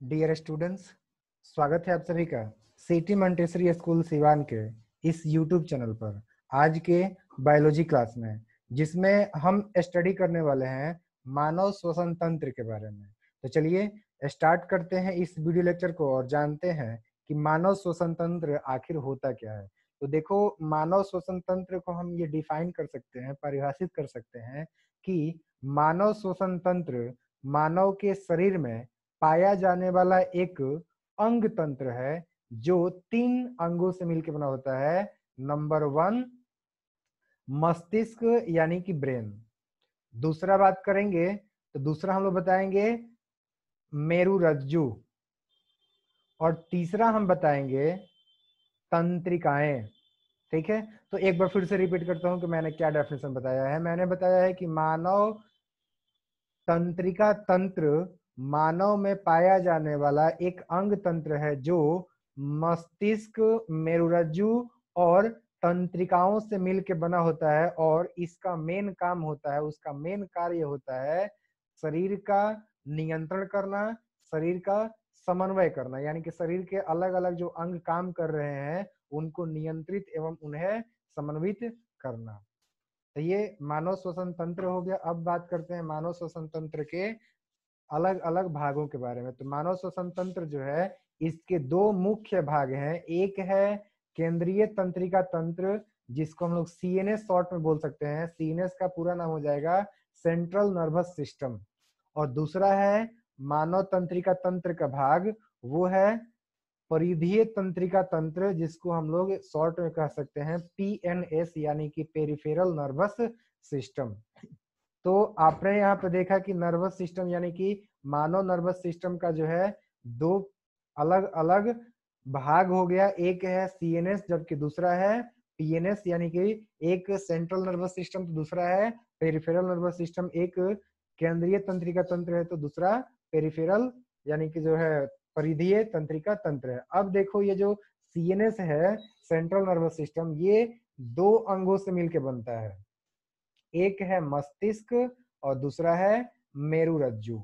Dear students, स्वागत है आप सभी का सिटी मॉन्टेसरी स्कूल सिवान के इस यूट्यूब चैनल पर आज के बायोलॉजी क्लास में, जिसमें हम स्टडी करने वाले हैं मानव श्वसन तंत्र के बारे में। तो चलिए स्टार्ट करते हैं इस वीडियो लेक्चर को और जानते हैं कि मानव श्वसन तंत्र आखिर होता क्या है। तो देखो, मानव श्वसन तंत्र को हम ये डिफाइन कर सकते हैं, परिभाषित कर सकते हैं कि मानव श्वसन तंत्र मानव के शरीर में पाया जाने वाला एक अंग तंत्र है जो 3 अंगों से मिलकर बना होता है। नंबर 1 मस्तिष्क यानी कि ब्रेन। दूसरा बात करेंगे तो दूसरा हम लोग बताएंगे मेरुरज्जु, और तीसरा हम बताएंगे तंत्रिकाएं। ठीक है, तो एक बार फिर से रिपीट करता हूं कि मैंने क्या डेफिनेशन बताया है। मैंने बताया है कि मानव तंत्रिका तंत्र मानव में पाया जाने वाला एक अंग तंत्र है जो मस्तिष्क, मेरुरज्जु और तंत्रिकाओं से मिलकर बना होता है, और इसका मेन काम होता है, उसका मेन कार्य होता है शरीर का नियंत्रण करना, शरीर का समन्वय करना, यानी कि शरीर के अलग अलग जो अंग काम कर रहे हैं उनको नियंत्रित एवं उन्हें समन्वित करना। तो ये मानव श्वसन तंत्र हो गया। अब बात करते हैं मानव श्वसन तंत्र के अलग अलग भागों के बारे में। तो मानव श्वसन तंत्र जो है, इसके 2 मुख्य भाग हैं। एक है केंद्रीय तंत्रिका तंत्र, जिसको हम लोग सीएनएस शॉर्ट में बोल सकते हैं। सीएनएस का पूरा नाम हो जाएगा सेंट्रल नर्वस सिस्टम। और दूसरा है मानव तंत्रिका तंत्र का भाग, वो है परिधीय तंत्रिका तंत्र, जिसको हम लोग शॉर्ट में कह सकते हैं पीएनएस, यानी कि पेरिफेरल नर्वस सिस्टम। तो आपने यहाँ पे देखा कि नर्वस सिस्टम यानी कि मानव नर्वस सिस्टम का जो है 2 अलग अलग भाग हो गया। एक है सीएनएस जबकि दूसरा है पीएनएस, यानी कि एक सेंट्रल नर्वस सिस्टम तो दूसरा है पेरिफेरल नर्वस सिस्टम। एक केंद्रीय तंत्रिका तंत्र है तो दूसरा पेरिफेरल यानी कि जो है परिधीय तंत्रिका तंत्र है। अब देखो, ये जो सीएनएस है, सेंट्रल नर्वस सिस्टम, ये 2 अंगों से मिलकर बनता है। एक है मस्तिष्क और दूसरा है मेरुरज्जु।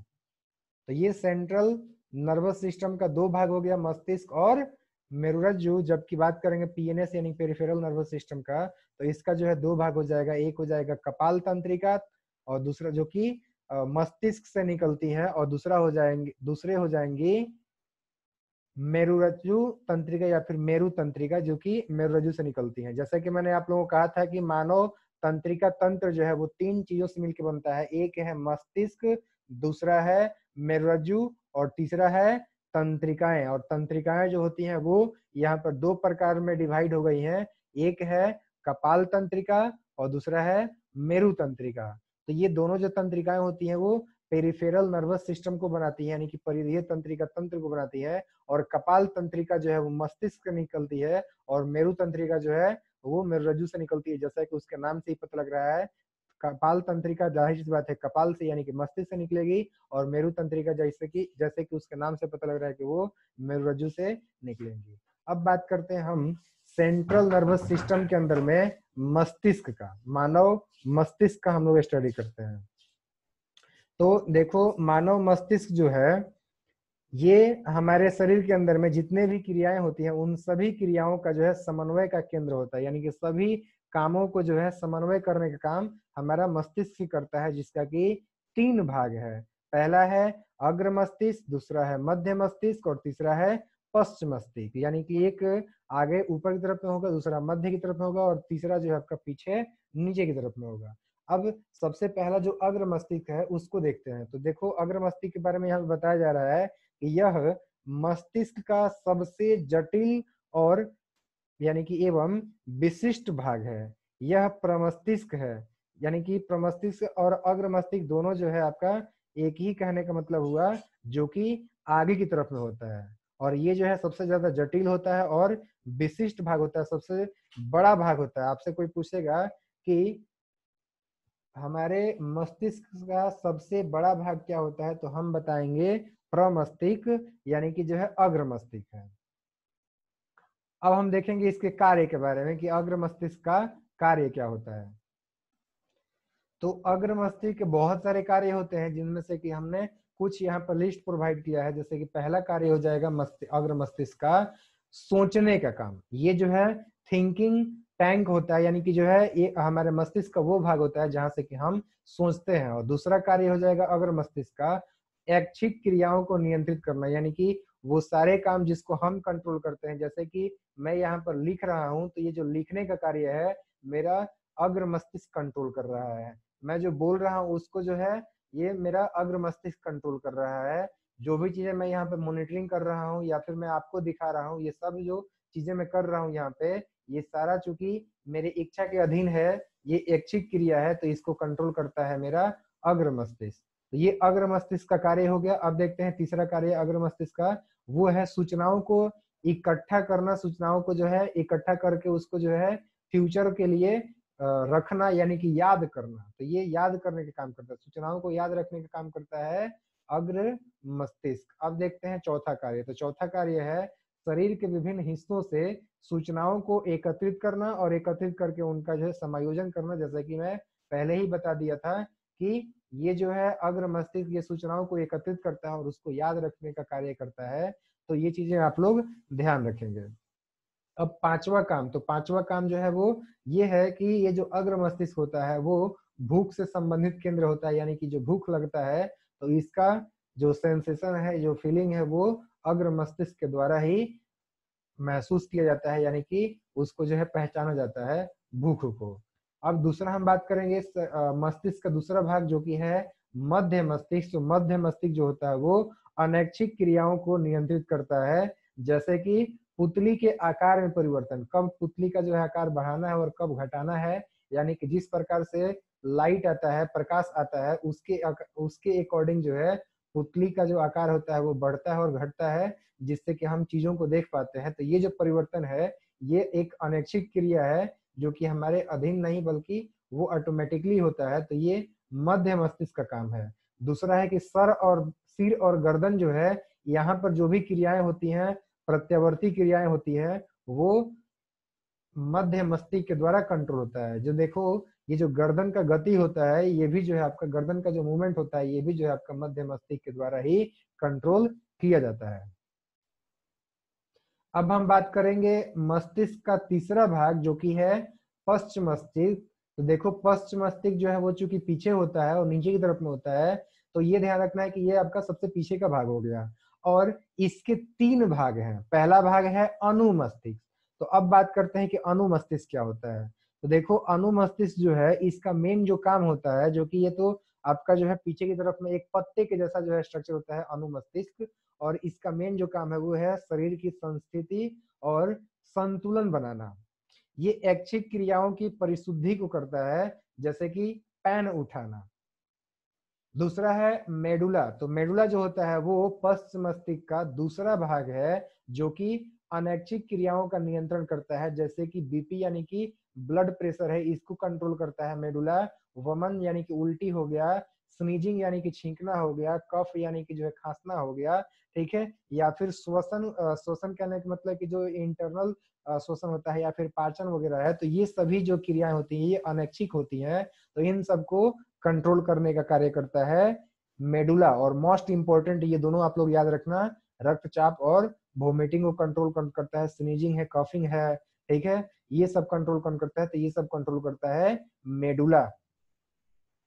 तो ये सेंट्रल नर्वस सिस्टम का 2 भाग हो गया, मस्तिष्क और मेरुरज्जु। जबकि बात करेंगे पीएनएस यानी पेरिफेरल नर्वस सिस्टम का, तो इसका जो है 2 भाग हो जाएगा। एक हो जाएगा कपाल तंत्रिका और दूसरा जो कि मस्तिष्क से निकलती है, और दूसरे हो जाएंगी मेरुरज्जु तंत्रिका या फिर मेरु तंत्रिका, जो कि मेरुरज्जु से निकलती है। जैसा कि मैंने आप लोगों को कहा था कि मानव तंत्रिका तंत्र जो है वो 3 चीजों से मिलकर बनता है। एक है मस्तिष्क, दूसरा है मेरुरज्जु और तीसरा है तंत्रिकाएं। और तंत्रिकाएं जो होती हैं वो यहाँ पर 2 प्रकार में डिवाइड हो गई हैं। एक है कपाल तंत्रिका और दूसरा है मेरु तंत्रिका। तो ये दोनों जो तंत्रिकाएं होती हैं वो पेरिफेरल नर्वस सिस्टम को बनाती है, यानी कि परिधीय तंत्रिका तंत्र को बनाती है। और कपाल तंत्रिका जो है वो मस्तिष्क से निकलती है, और मेरु तंत्रिका जो है वो मेरुरज्जु से निकलती है। जैसा कि उसके नाम से ही पता लग रहा है, कपाल तंत्रिका जाहिर सी बात है कपाल से यानी कि मस्तिष्क से निकलेगी, और मेरु तंत्रिका जैसे कि उसके नाम से पता लग रहा है कि वो मेरुरज्जु से निकलेंगी। अब बात करते हैं हम सेंट्रल नर्वस सिस्टम के अंदर में मस्तिष्क का, मानव मस्तिष्क का हम लोग स्टडी करते हैं। तो देखो, मानव मस्तिष्क जो है ये हमारे शरीर के अंदर में जितने भी क्रियाएं होती हैं उन सभी क्रियाओं का जो है समन्वय का केंद्र होता है, यानी कि सभी कामों को जो है समन्वय करने का काम हमारा मस्तिष्क ही करता है, जिसका कि 3 भाग है। पहला है अग्र मस्तिष्क, दूसरा है मध्य मस्तिष्क और तीसरा है पश्च मस्तिष्क। यानी कि एक आगे ऊपर की तरफ में होगा, दूसरा मध्य की तरफ में होगा और तीसरा जो है आपका पीछे नीचे की तरफ में होगा। अब सबसे पहला जो अग्र मस्तिष्क है उसको देखते हैं। तो देखो, अग्र मस्तिष्क के बारे में यहाँ पे बताया जा रहा है कि यह मस्तिष्क का सबसे जटिल और यानी कि एवं विशिष्ट भाग है। यह प्रमस्तिष्क है, यानी कि प्रमस्तिष्क और अग्र मस्तिष्क दोनों जो है आपका एक ही कहने का मतलब हुआ, जो कि आगे की तरफ में होता है। और ये जो है सबसे ज्यादा जटिल होता है और विशिष्ट भाग होता है, सबसे बड़ा भाग होता है। आपसे कोई पूछेगा कि हमारे मस्तिष्क का सबसे बड़ा भाग क्या होता है, तो हम बताएंगे प्रमस्तिष्क, यानी कि जो है अग्र मस्तिष्क है। अब हम देखेंगे इसके कार्य के बारे में कि अग्र मस्तिष्क का कार्य क्या होता है। तो अग्र मस्तिष्क के बहुत सारे कार्य होते हैं, जिनमें से कि हमने कुछ यहाँ पर लिस्ट प्रोवाइड किया है। जैसे कि पहला कार्य हो जाएगा अग्र मस्तिष्क का सोचने का काम। ये जो है थिंकिंग टैंक होता है, यानी कि जो है ये हमारे मस्तिष्क का वो भाग होता है जहां से कि हम सोचते हैं। और दूसरा कार्य हो जाएगा अग्र मस्तिष्क का ऐच्छिक क्रियाओं को नियंत्रित करना, यानी कि वो सारे काम जिसको हम कंट्रोल करते हैं। जैसे कि मैं यहाँ पर लिख रहा हूँ तो ये जो लिखने का कार्य है मेरा अग्र मस्तिष्क कंट्रोल कर रहा है। मैं जो बोल रहा हूँ उसको जो है ये मेरा अग्र मस्तिष्क कंट्रोल कर रहा है। जो भी चीजें मैं यहाँ पे मॉनिटरिंग कर रहा हूँ या फिर मैं आपको दिखा रहा हूँ, ये सब जो चीजें मैं कर रहा हूँ यहाँ पे, ये सारा चूंकि मेरी इच्छा के अधीन है, ये ऐच्छिक क्रिया है, तो इसको कंट्रोल करता है मेरा अग्र मस्तिष्क। तो ये अग्र मस्तिष्क का कार्य हो गया। अब देखते हैं तीसरा कार्य अग्र मस्तिष्क का, वो है सूचनाओं को इकट्ठा करना। सूचनाओं को जो है इकट्ठा करके उसको जो है फ्यूचर के लिए रखना, यानी कि याद करना। तो ये याद करने का काम करता है, सूचनाओं को याद रखने का काम करता है अग्र मस्तिष्क। अब देखते हैं चौथा कार्य। तो चौथा कार्य है शरीर के विभिन्न हिस्सों से सूचनाओं को एकत्रित करना और एकत्रित करके उनका जो है समायोजन करना। जैसा कि मैं पहले ही बता दिया था कि ये जो है अग्र मस्तिष्क ये सूचनाओं को एकत्रित करता है और उसको याद रखने का कार्य करता है। तो ये चीजें आप लोग ध्यान रखेंगे। अब पांचवा काम, तो पांचवा काम जो है वो ये है कि ये जो अग्र मस्तिष्क होता है वो भूख से संबंधित केंद्र होता है। यानी कि जो भूख लगता है तो इसका जो सेंसेशन है, जो फीलिंग है, वो अग्र मस्तिष्क के द्वारा ही महसूस किया जाता है, यानी कि उसको जो है पहचाना जाता है भूख को। अब दूसरा हम बात करेंगे मस्तिष्क का दूसरा भाग जो कि है मध्य मस्तिष्क। तो मध्य मस्तिष्क जो होता है वो अनैच्छिक क्रियाओं को नियंत्रित करता है। जैसे कि पुतली के आकार में परिवर्तन, कब पुतली का जो है आकार बढ़ाना है और कब घटाना है, यानी कि जिस प्रकार से लाइट आता है, प्रकाश आता है, उसके अकॉर्डिंग जो है पुतली का जो आकार होता है वो बढ़ता है और घटता है, जिससे कि हम चीजों को देख पाते हैं। तो ये जो परिवर्तन है ये एक अनैच्छिक क्रिया है जो कि हमारे अधीन नहीं बल्कि वो ऑटोमेटिकली होता है। तो ये मध्य मस्तिष्क का काम है। दूसरा है कि सिर और गर्दन जो है, यहाँ पर जो भी क्रियाएं होती हैं, प्रत्यावर्ती क्रियाएं होती हैं, वो मध्य मस्तिष्क के द्वारा कंट्रोल होता है। जो देखो ये जो गर्दन का गति होता है, ये भी जो है आपका गर्दन का जो मूवमेंट होता है, ये भी जो है आपका मध्य मस्तिष्क के द्वारा ही कंट्रोल किया जाता है। अब हम बात करेंगे मस्तिष्क का तीसरा भाग जो कि है पश्च मस्तिष्क। तो देखो पश्च मस्तिष्क जो है वो चूंकि पीछे होता है और नीचे की तरफ में होता है, तो ये ध्यान रखना है कि ये आपका सबसे पीछे का भाग हो गया। और इसके तीन भाग हैं। पहला भाग है अनुमस्तिष्क। तो अब बात करते हैं कि अनुमस्तिष्क क्या होता है। तो देखो अनुमस्तिष्क जो है इसका मेन जो काम होता है, जो कि ये तो आपका जो है पीछे की तरफ में एक पत्ते के जैसा जो है स्ट्रक्चर होता है अनुमस्तिष्क। और इसका मेन जो काम है वो है शरीर की संस्थिति और संतुलन बनाना। ये ऐच्छिक क्रियाओं की परिशुद्धि को करता है, जैसे कि पैन उठाना। दूसरा है मेडुला। तो मेडुला जो होता है वो पश्च मस्तिष्क का दूसरा भाग है जो कि अनैच्छिक क्रियाओं का नियंत्रण करता है। जैसे कि बीपी यानी कि ब्लड प्रेशर है, इसको कंट्रोल करता है मेडुला। वमन यानी कि उल्टी हो गया, स्नीजिंग यानी कि छींकना हो गया, कफ यानी कि जो है खांसना हो गया, ठीक है, या फिर श्वसन, श्वसन कहने का मतलब कि जो इंटरनल श्वसन होता है या फिर पाचन वगैरह है, तो ये सभी जो क्रियाएं होती हैं ये अनैच्छिक होती हैं। तो इन सबको कंट्रोल करने का कार्य करता है मेडुला। और मोस्ट इंपॉर्टेंट ये दोनों आप लोग याद रखना, रक्तचाप और वोमिटिंग को कंट्रोल करता है, स्नीजिंग है, कफिंग है, ठीक है, ये सब कंट्रोल करता है। तो ये सब कंट्रोल करता है मेडुला,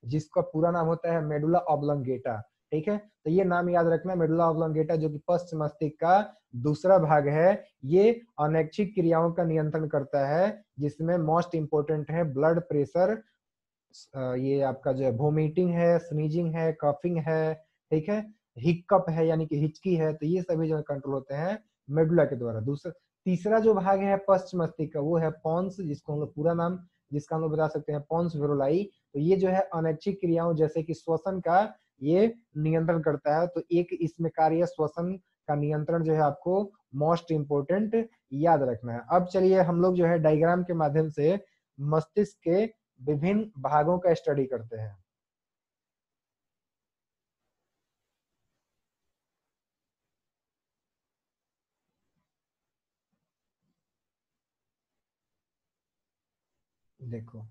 जिसका पूरा नाम होता है मेडुला ऑब्लोंगेटा, ठीक है। तो ये नाम याद रखना, मेडुला ऑब्लोंगेटा, जो कि पश्च मस्तिष्क का दूसरा भाग है। ये अनैच्छिक क्रियाओं का नियंत्रण करता है, जिसमें मोस्ट इंपोर्टेंट है ब्लड प्रेशर, ये आपका जो है वोमिटिंग है, स्नीजिंग है, कफिंग है, ठीक है, हिक्कप है यानी कि हिचकी है। तो ये सभी जो कंट्रोल होते हैं मेडुला के द्वारा। दूसरा तीसरा जो भाग है पश्च मस्तिष्क का वो है पोन्स, जिसको हम लोग पूरा नाम जिसका हम लोग बता सकते हैं पोन्स वेरोलाई। तो ये जो है अनैच्छिक क्रियाओं जैसे कि श्वसन का ये नियंत्रण करता है। तो एक इसमें कार्य श्वसन का नियंत्रण जो है आपको मोस्ट इंपोर्टेंट याद रखना है। अब चलिए हम लोग जो है डायग्राम के माध्यम से मस्तिष्क के विभिन्न भागों का स्टडी करते हैं। देखो,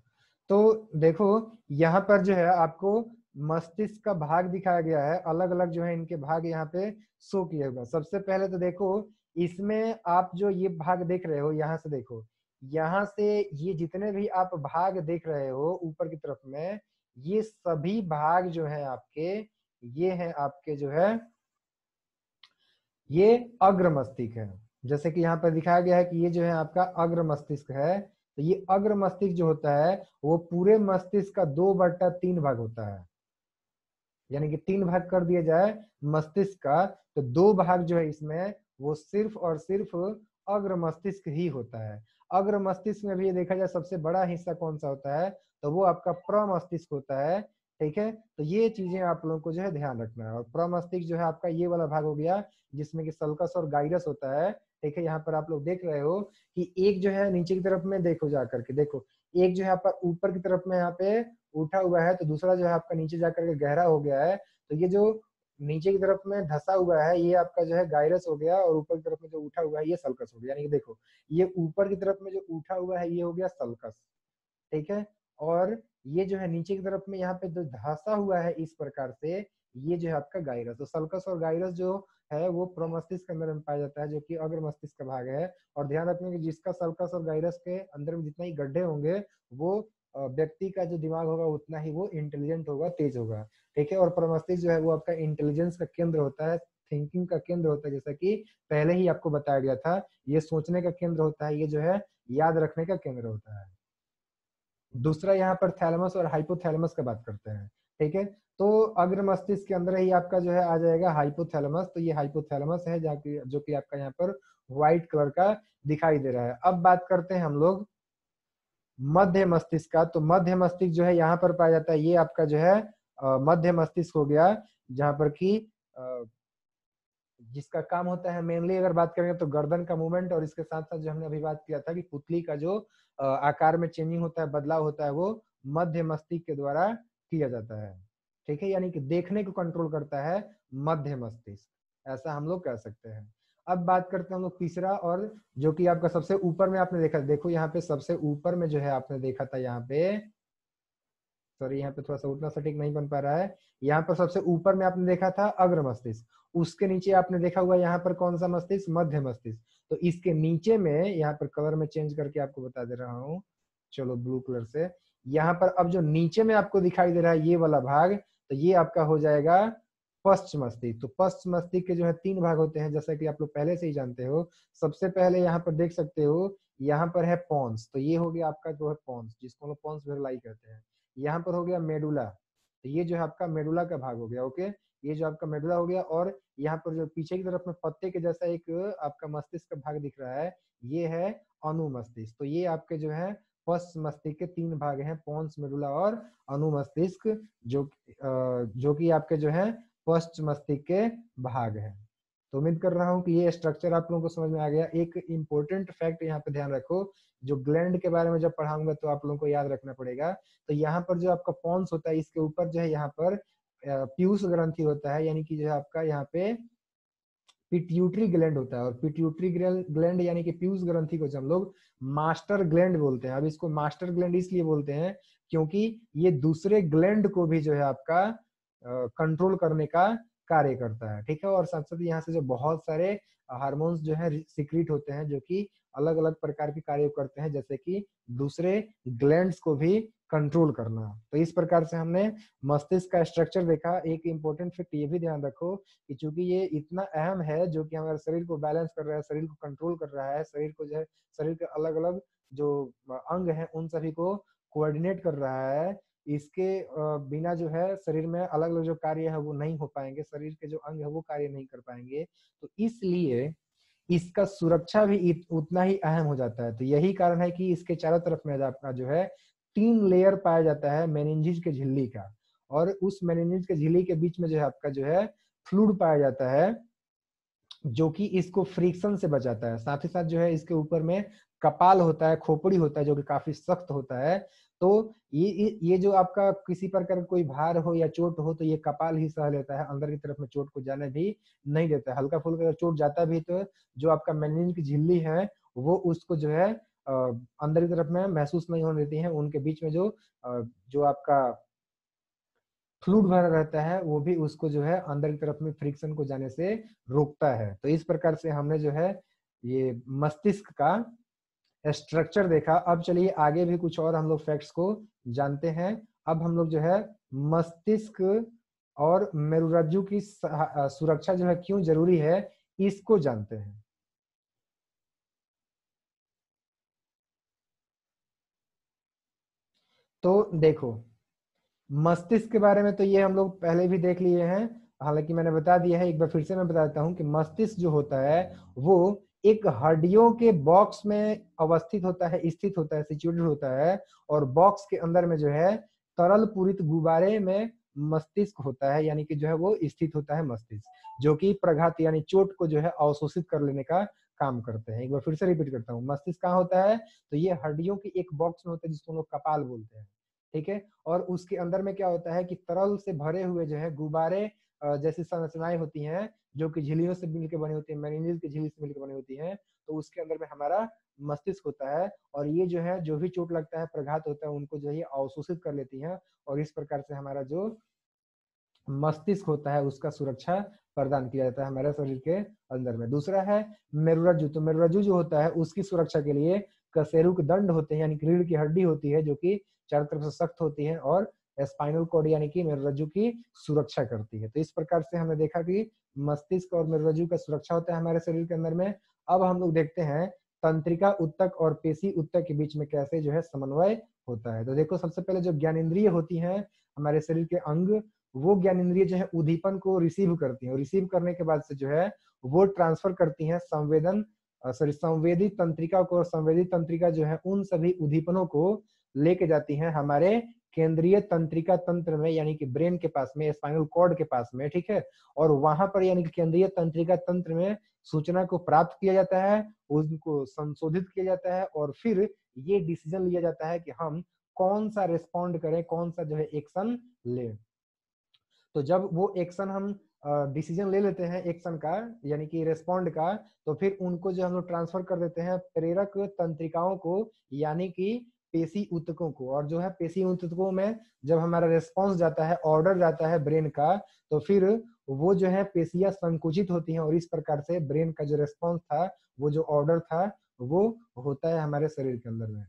तो देखो यहाँ पर जो है आपको मस्तिष्क का भाग दिखाया गया है, अलग अलग जो है इनके भाग यहाँ पे शो किया हुआ। सबसे पहले तो देखो इसमें आप जो ये भाग देख रहे हो, यहाँ से देखो, यहाँ से ये जितने भी आप भाग देख रहे हो ऊपर की तरफ में, ये सभी भाग जो है आपके, ये है आपके जो है ये अग्र मस्तिष्क है। जैसे कि यहाँ पर दिखाया गया है कि ये जो है आपका अग्र मस्तिष्क है। तो ये अग्र मस्तिष्क जो होता है वो पूरे मस्तिष्क का 2/3 भाग होता है, यानी कि 3 भाग कर दिया जाए मस्तिष्क का, तो 2 भाग जो है इसमें वो सिर्फ और सिर्फ अग्र मस्तिष्क ही होता है। अग्र मस्तिष्क में भी ये देखा जाए सबसे बड़ा हिस्सा कौन सा होता है, तो वो आपका प्रमस्तिष्क होता है। ठीक है, तो ये चीजें आप लोगों को जो है ध्यान रखना है। और प्रमस्तिष्क जो है आपका ये वाला भाग हो गया जिसमें कि सल्कस और गाइरस होता है। ठीक है, यहाँ पर आप लोग देख रहे हो कि एक जो है नीचे की तरफ में देखो, जा करके देखो, एक जो है आपका ऊपर की तरफ में यहाँ पे उठा हुआ है, तो दूसरा जो है आपका नीचे जाकर के गहरा हो गया है। तो ये जो नीचे की तरफ में धसा हुआ है ये आपका जो है गायरस हो गया, और ऊपर की तरफ में जो उठा हुआ है ये सल्कस हो गया। यानी कि देखो ये ऊपर की तरफ में जो उठा हुआ है ये हो गया सल्कस। ठीक है, और ये जो है नीचे की तरफ में यहाँ पे जो धंसा हुआ है इस प्रकार से, ये जो है आपका गाइरस। तो सल्कस और गाइरस जो है वो प्रमस्तिष्क के अंदर में पाया जाता है, जो कि अग्र मस्तिष्क का भाग है। और ध्यान रखना कि जिसका सल्कस और गाइरस के अंदर में जितना ही गड्ढे होंगे, वो व्यक्ति का जो दिमाग होगा उतना ही वो इंटेलिजेंट होगा, तेज होगा। ठीक है, और प्रमस्तिष्क जो है वो आपका इंटेलिजेंस का केंद्र होता है, थिंकिंग का केंद्र होता है। जैसा कि पहले ही आपको बताया गया था, ये सोचने का केंद्र होता है, ये जो है याद रखने का केंद्र होता है। दूसरा यहाँ पर थैलेमस और हाइपोथैलेमस का बात करते हैं। ठीक है, तो अग्र मस्तिष्क के अंदर ही आपका जो है आ जाएगा हाइपोथैलेमस। तो ये हाइपोथैलेमस है जो कि आपका यहाँ पर व्हाइट कलर का दिखाई दे रहा है। अब बात करते हैं हम लोग मध्य मस्तिष्क का। तो मध्य मस्तिष्क जो है यहाँ पर पाया जाता है, ये आपका जो है मध्य मस्तिष्क हो गया, जहाँ पर कि जिसका काम होता है मेनली, अगर बात करेंगे तो गर्दन का मूवमेंट, और इसके साथ साथ जो हमने अभी बात किया था कि पुतली का जो आकार में चेंजिंग होता है, बदलाव होता है, वो मध्य मस्तिष्क के द्वारा किया जाता है। ठीक है, यानी कि देखने को कंट्रोल करता है मध्य मस्तिष्क, ऐसा हम लोग कह सकते हैं। अब बात करते हैं हम लोग तीसरा, और जो कि आपका सबसे ऊपर में आपने देखा, देखो यहाँ पे सबसे ऊपर में जो है आपने देखा था, यहाँ पे सॉरी यहाँ पे थोड़ा सा उतना सटीक नहीं बन पा रहा है। यहाँ पर सबसे ऊपर में आपने देखा था अग्र मस्तिष्क, उसके नीचे आपने देखा हुआ यहाँ पर कौन सा मस्तिष्क, मध्य मस्तिष्क। तो इसके नीचे में यहाँ पर कलर में चेंज करके आपको बता दे रहा हूँ, चलो ब्लू कलर से। यहाँ पर अब जो नीचे में आपको दिखाई दे रहा है ये वाला भाग, तो ये आपका हो जाएगा पश्च मस्तिष्क। तो पश्च मस्तिष्क के जो है 3 भाग होते हैं, जैसा कि आप लोग पहले से ही जानते हो। सबसे पहले यहाँ पर देख सकते हो, यहाँ पर है पॉन्स, तो ये हो गया आपका जो है पॉन्स, जिसको हम लोग पॉन्स वेरुलाई कहते हैं। यहाँ पर हो गया मेडुला, तो ये जो है आपका मेडुला का भाग हो गया। ओके, ये जो आपका मेडुला हो गया। और यहाँ पर जो पीछे की तरफ में पत्ते के जैसा एक आपका मस्तिष्क का भाग दिख रहा है, ये है अनुमस्तिष्क। तो ये आपके जो है पश्च मस्तिष्क के 3 भाग हैं, पोन्स, मेडुला और अनुमस्तिष्क, जो कि आपके जो है पश्च मस्तिष्क के भाग हैं। तो उम्मीद कर रहा हूँ कि ये स्ट्रक्चर आप लोगों को समझ में आ गया। एक इंपॉर्टेंट फैक्ट यहाँ पे ध्यान रखो, जो ग्लैंड के बारे में जब पढ़ाऊंगा तो आप लोगों को याद रखना पड़ेगा। तो यहाँ पर जो आपका पॉन्स होता है, इसके ऊपर जो है यहाँ पर पीयूष ग्रंथि होता है, यानी कि जो है आपका यहाँ पे पिट्यूटरी ग्लैंड होता है। और पिट्यूटरी ग्लैंड यानी कि पीयूष ग्रंथि को जब हम लोग मास्टर ग्लैंड बोलते हैं। अब इसको मास्टर ग्लैंड इसलिए बोलते हैं क्योंकि ये दूसरे ग्लैंड को भी जो है आपका कंट्रोल करने का कार्य करता है। ठीक है, और साथ साथ यहाँ से जो बहुत सारे हार्मोन्स जो है सिक्रीट होते हैं, जो कि अलग अलग प्रकार के कार्य करते हैं, जैसे कि दूसरे ग्लैंड्स को भी कंट्रोल करना। तो इस प्रकार से हमने मस्तिष्क का स्ट्रक्चर देखा। एक इंपॉर्टेंट फैक्ट ये भी ध्यान रखो कि चूंकि ये इतना अहम है, जो कि हमारे शरीर को बैलेंस कर रहा है, शरीर को कंट्रोल कर रहा है, शरीर को जो है शरीर के अलग अलग जो अंग हैं उन सभी को कोऑर्डिनेट कर रहा है, इसके बिना जो है शरीर में अलग अलग जो कार्य है वो नहीं हो पाएंगे, शरीर के जो अंग है वो कार्य नहीं कर पाएंगे। तो इसलिए इसका सुरक्षा भी उतना ही अहम हो जाता है। तो यही कारण है कि इसके चारों तरफ में आपका जो है 3 लेयर पाया जाता है मेनिंजेस के झिल्ली का, और उस मेनिंजेस के झिल्ली के बीच में जो है आपका जो है फ्लूइड पाया जाता है, जो कि इसको फ्रिक्शन से बचाता है। साथ ही साथ जो है इसके ऊपर में कपाल होता है, खोपड़ी होता है, जो कि काफी सख्त होता है। तो ये जो आपका किसी प्रकार कोई भार हो या चोट हो, तो ये कपाल ही सह लेता है, अंदर की तरफ में चोट को जाने भी नहीं देता है। हल्का फुल्का अगर चोट जाता भी तो जो आपका मेनिंजेस की झिल्ली है वो उसको जो है अंदर की तरफ में महसूस नहीं होने देती है। उनके बीच में जो आपका फ्लूइड भरा रहता है वो भी उसको जो है अंदर की तरफ में फ्रिक्शन को जाने से रोकता है। तो इस प्रकार से हमने जो है ये मस्तिष्क का स्ट्रक्चर देखा। अब चलिए आगे भी कुछ और हम लोग फैक्ट्स को जानते हैं। अब हम लोग जो है मस्तिष्क और मेरुरज्जु की सुरक्षा जो है क्यों जरूरी है इसको जानते हैं। तो देखो, मस्तिष्क के बारे में तो ये हम लोग पहले भी देख लिए हैं, हालांकि मैंने बता दिया है, एक बार फिर से मैं बताता हूँ कि मस्तिष्क जो होता है वो एक हड्डियों के बॉक्स में अवस्थित होता है, स्थित होता है, सिचुएटेड होता है। और बॉक्स के अंदर में जो है तरल पूरित गुब्बारे में मस्तिष्क होता है, यानी कि जो है वो स्थित होता है मस्तिष्क, जो कि प्रघात यानी चोट को जो है अवशोषित कर लेने का काम करते हैं। एक बार फिर से रिपीट करता हूँ, मस्तिष्क कहाँ होता है, तो ये हड्डियों की एक बॉक्स में होता है जिसको हम लोग कपाल बोलते हैं, ठीक है। और उसके अंदर में क्या होता है कि तरल से भरे हुए जो है गुब्बारे जैसी संरचनाएं होती हैं जो कि झिल्लियों से मिलकर बनी होती है, मेनिंजेस की झिल्ली से मिलकर बनी होती है। तो उसके अंदर में हमारा मस्तिष्क होता है, और ये जो है जो भी चोट लगता है, प्रघात होता है, उनको जो है अवशोषित कर लेती है, और इस प्रकार से हमारा जो मस्तिष्क होता है उसका सुरक्षा प्रदान किया जाता है हमारे शरीर के अंदर में। दूसरा है मेरुरज्जु। तो मेरुरज्जु जो होता है उसकी सुरक्षा के लिए कशेरुक दंड होते हैं, यानी कि रीढ़ की हड्डी होती है जो कि चारों तरफ से सख्त होती है और स्पाइनल कॉर्ड यानी कि मेरुरज्जु की सुरक्षा करती है। तो इस प्रकार से हमने देखा कि मस्तिष्क और मेरुरज्जु का सुरक्षा होता है हमारे शरीर के अंदर में। अब हम लोग देखते हैं तंत्रिका उत्तक और पेशी उत्तक के बीच में कैसे जो है समन्वय होता है। तो देखो, सबसे पहले जो ज्ञानेंद्रिय होती है हमारे शरीर के अंग, वो ज्ञानेंद्रिय जो है उद्दीपन को रिसीव करती है, और रिसीव करने के बाद से जो है वो ट्रांसफर करती है संवेदी तंत्रिका को, और संवेदी तंत्रिका जो है उन सभी उद्दीपनों को लेके जाती है हमारे केंद्रीय तंत्रिका तंत्र में, यानी कि ब्रेन के पास में, स्पाइनल कॉर्ड के पास में, ठीक है। और वहां पर यानी कि केंद्रीय तंत्रिका तंत्र में सूचना को प्राप्त किया जाता है, उनको संशोधित किया जाता है, और फिर ये डिसीजन लिया जाता है कि हम कौन सा रिस्पॉन्ड करें, कौन सा जो है एक्शन ले। तो जब वो एक्शन हम डिसीजन ले लेते हैं एक्शन का, यानी कि रेस्पॉन्ड का, तो फिर उनको जो हम लोग ट्रांसफर कर देते हैं प्रेरक तंत्रिकाओं को, यानी कि पेशी ऊतकों को। और जो है पेशी ऊतकों में जब हमारा रेस्पॉन्स जाता है, ऑर्डर जाता है ब्रेन का, तो फिर वो जो है पेशियां संकुचित होती हैं, और इस प्रकार से ब्रेन का जो रेस्पॉन्स था, वो जो ऑर्डर था, वो होता है हमारे शरीर के अंदर में।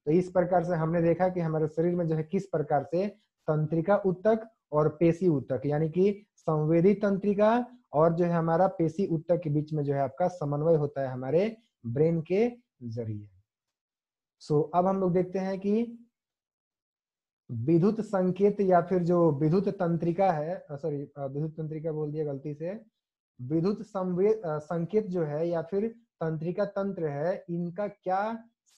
तो इस प्रकार से हमने देखा कि हमारे शरीर में जो है किस प्रकार से तंत्रिका ऊतक और पेशी ऊतक, यानी कि संवेदी तंत्रिका और जो है हमारा पेशी ऊतक के बीच में जो है आपका समन्वय होता है हमारे ब्रेन के जरिए। सो अब हम लोग देखते हैं कि विद्युत संकेत या फिर जो विद्युत तंत्रिका है, सॉरी विद्युत तंत्रिका बोल दिया गलती से, विद्युत संकेत जो है या फिर तंत्रिका तंत्र है, इनका क्या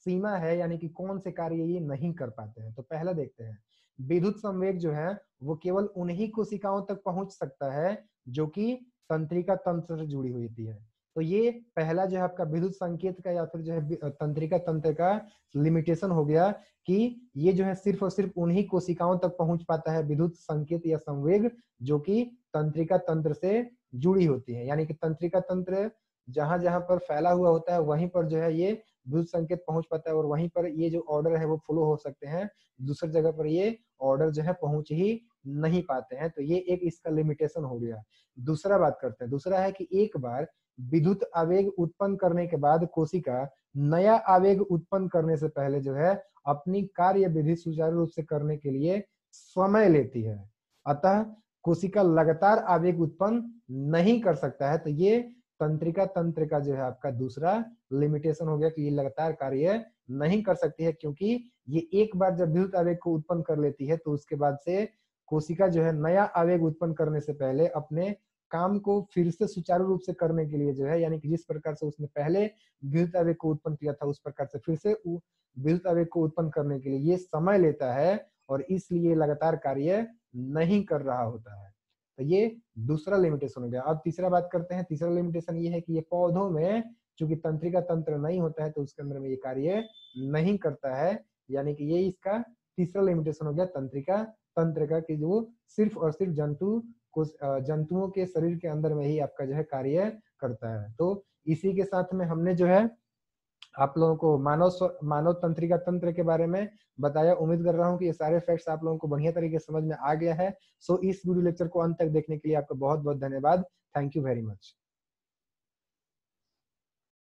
सीमा है, यानी कि कौन से कार्य ये नहीं कर पाते हैं। तो पहला देखते हैं, विद्युत संवेग जो है वो केवल उन्हीं कोशिकाओं तक पहुंच सकता है जो कि तंत्रिका तंत्र से जुड़ी हुई थी है। तो ये पहला जो है आपका विद्युत संकेत का या फिर जो है तंत्रिका तंत्र का लिमिटेशन हो गया, कि ये जो है सिर्फ और सिर्फ उन्हीं कोशिकाओं तक पहुंच पाता है विद्युत संकेत या संवेग जो कि तंत्रिका तंत्र से जुड़ी होती है। यानी कि तंत्रिका तंत्र जहां जहां पर फैला हुआ होता है वहीं पर जो है ये विद्युत संकेत पहुंच पाता है, और वहीं पर ये जो ऑर्डर है वो फ्लो हो सकते हैं, दूसरी जगह पर ये ऑर्डर जो है पहुंच ही नहीं पाते हैं। तो ये एक इसका लिमिटेशन हो गया। दूसरा बात करते हैं, दूसरा है कि एक बार विद्युत आवेग उत्पन्न करने के बाद कोशिका नया आवेग उत्पन्न करने से पहले जो है अपनी कार्य विधि सुचारू रूप से करने के लिए समय लेती है। अतः कोशिका लगातार आवेग उत्पन्न नहीं कर सकता है। तो ये तंत्रिका तंत्र का जो है आपका दूसरा लिमिटेशन हो गया कि ये लगातार कार्य नहीं कर सकती है, क्योंकि ये एक बार जब विद्युत आवेग को उत्पन्न कर लेती है तो उसके बाद से कोशिका जो है नया आवेग उत्पन्न करने से पहले अपने काम को फिर से सुचारू रूप से करने के लिए जो है, यानी कि जिस प्रकार से उसने पहले विद्युत आवेग को उत्पन्न किया था उस प्रकार से फिर से विद्युत आवेग को उत्पन्न करने के लिए ये समय लेता है, और इसलिए लगातार कार्य नहीं कर रहा होता है। तो ये दूसरा लिमिटेशन हो गया। अब तीसरा बात करते हैं, तीसरा लिमिटेशन ये है कि ये पौधों में चूंकि तंत्रिका तंत्र नहीं होता है तो उसके अंदर में ये कार्य नहीं करता है, यानी कि ये इसका तीसरा लिमिटेशन हो गया तंत्रिका तंत्र का, कि जो सिर्फ और सिर्फ जंतुओं के शरीर के अंदर में ही आपका जो है कार्य करता है। तो इसी के साथ में हमने जो है आप लोगों को मानव तंत्रिका तंत्र के बारे में बताया। उम्मीद कर रहा हूँ कि ये सारे फैक्ट्स आप लोगों को बढ़िया तरीके से समझ में आ गया है। सो इस वीडियो लेक्चर को अंत तक देखने के लिए आपका बहुत बहुत धन्यवाद। Thank you very much.